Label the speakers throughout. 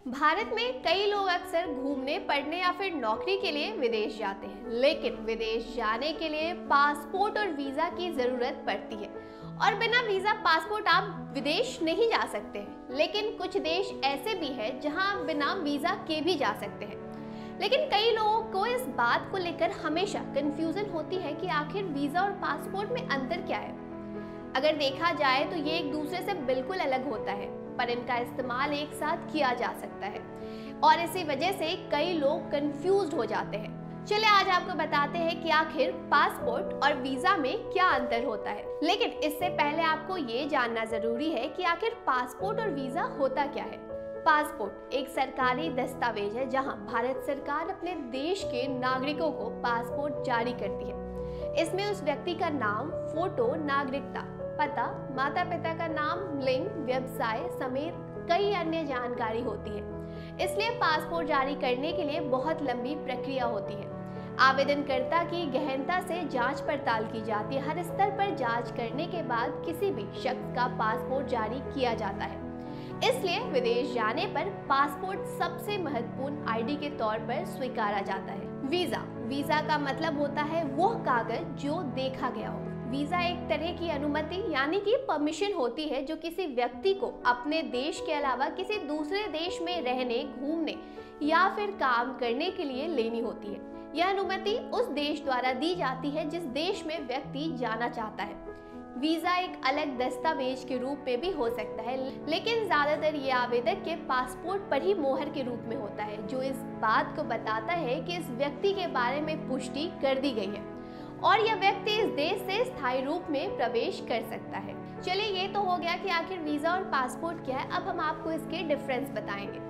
Speaker 1: भारत में कई लोग अक्सर घूमने, पढ़ने या फिर नौकरी के लिए विदेश जाते हैं, लेकिन विदेश जाने के लिए पासपोर्ट और वीजा की जरूरत पड़ती है और बिना वीजा पासपोर्ट आप विदेश नहीं जा सकते हैं। लेकिन कुछ देश ऐसे भी हैं जहां आप बिना वीजा के भी जा सकते हैं। लेकिन कई लोगों को इस बात को लेकर हमेशा कंफ्यूजन होती है कि आखिर वीजा और पासपोर्ट में अंतर क्या है। अगर देखा जाए तो ये एक दूसरे से बिल्कुल अलग होता है, पर इनका इस्तेमाल एक साथ किया जा सकता है और इसी वजह से कई लोग कंफ्यूज्ड हो जाते हैं। चलिए आज आपको बताते हैं कि आखिर पासपोर्ट और वीजा में क्या अंतर होता है। लेकिन इससे पहले आपको ये जानना जरूरी है कि आखिर पासपोर्ट और वीजा होता क्या है। पासपोर्ट एक सरकारी दस्तावेज है जहां भारत सरकार अपने देश के नागरिकों को पासपोर्ट जारी करती है। इसमें उस व्यक्ति का नाम, फोटो, नागरिकता, पता, माता पिता का नाम, लिंग, व्यवसाय समेत कई अन्य जानकारी होती है। इसलिए पासपोर्ट जारी करने के लिए बहुत लंबी प्रक्रिया होती है। आवेदनकर्ता की गहनता से जांच पड़ताल की जाती है। हर स्तर पर जांच करने के बाद किसी भी शख्स का पासपोर्ट जारी किया जाता है। इसलिए विदेश जाने पर पासपोर्ट सबसे महत्वपूर्ण आईडी के तौर पर स्वीकारा जाता है। वीजा का मतलब होता है वो कागज जो देखा गया हो। वीजा एक तरह की अनुमति यानी कि परमिशन होती है जो किसी व्यक्ति को अपने देश के अलावा किसी दूसरे देश में रहने, घूमने या फिर काम करने के लिए लेनी होती है। यह अनुमति उस देश द्वारा दी जाती है जिस देश में व्यक्ति जाना चाहता है। वीजा एक अलग दस्तावेज के रूप में भी हो सकता है, लेकिन ज्यादातर ये आवेदक के पासपोर्ट पर ही मोहर के रूप में होता है, जो इस बात को बताता है कि इस व्यक्ति के बारे में पुष्टि कर दी गई है और यह व्यक्ति इस देश से स्थायी रूप में प्रवेश कर सकता है। चलिए ये तो हो गया कि आखिर वीजा और पासपोर्ट क्या है। अब हम आपको इसके डिफरेंस बताएंगे।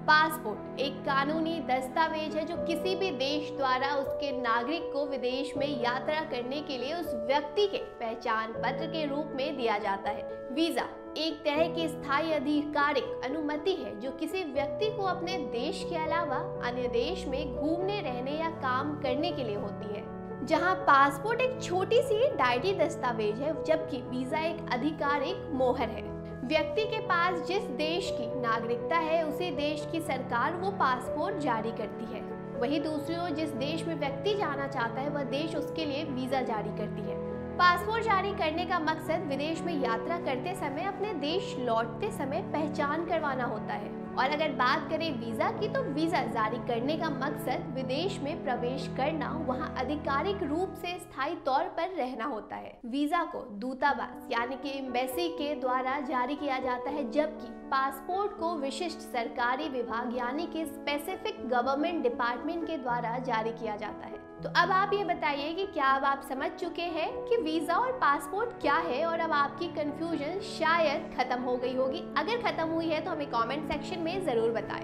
Speaker 1: पासपोर्ट एक कानूनी दस्तावेज है जो किसी भी देश द्वारा उसके नागरिक को विदेश में यात्रा करने के लिए उस व्यक्ति के पहचान पत्र के रूप में दिया जाता है। वीजा एक तरह की स्थायी आधिकारिक अनुमति है जो किसी व्यक्ति को अपने देश के अलावा अन्य देश में घूमने, रहने या काम करने के लिए होती है। जहां पासपोर्ट एक छोटी सी डायरी दस्तावेज है, जबकि वीजा एक आधिकारिक मोहर है। व्यक्ति के पास जिस देश की नागरिकता है उसी देश की सरकार वो पासपोर्ट जारी करती है। वही दूसरी ओर जिस देश में व्यक्ति जाना चाहता है वह देश उसके लिए वीजा जारी करती है। पासपोर्ट जारी करने का मकसद विदेश में यात्रा करते समय अपने देश लौटते समय पहचान करवाना होता है। और अगर बात करें वीजा की, तो वीजा जारी करने का मकसद विदेश में प्रवेश करना, वहां आधिकारिक रूप से स्थायी तौर पर रहना होता है। वीजा को दूतावास यानी कि एम्बेसी के द्वारा जारी किया जाता है, जबकि पासपोर्ट को विशिष्ट सरकारी विभाग यानी कि स्पेसिफिक गवर्नमेंट डिपार्टमेंट के द्वारा जारी किया जाता है। तो अब आप ये बताइए कि क्या अब आप समझ चुके हैं कि वीजा और पासपोर्ट क्या है और अब आपकी कंफ्यूजन शायद खत्म हो गई होगी। अगर खत्म हुई है तो हमें कमेंट सेक्शन में जरूर बताएं।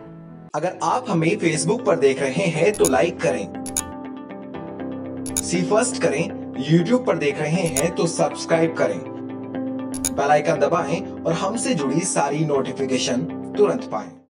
Speaker 2: अगर आप हमें फेसबुक पर देख रहे हैं तो लाइक करें, सी फर्स्ट करें, यूट्यूब पर देख रहे हैं तो सब्सक्राइब करें, बेल आइकन दबाएं और हमसे जुड़ी सारी नोटिफिकेशन तुरंत पाएं।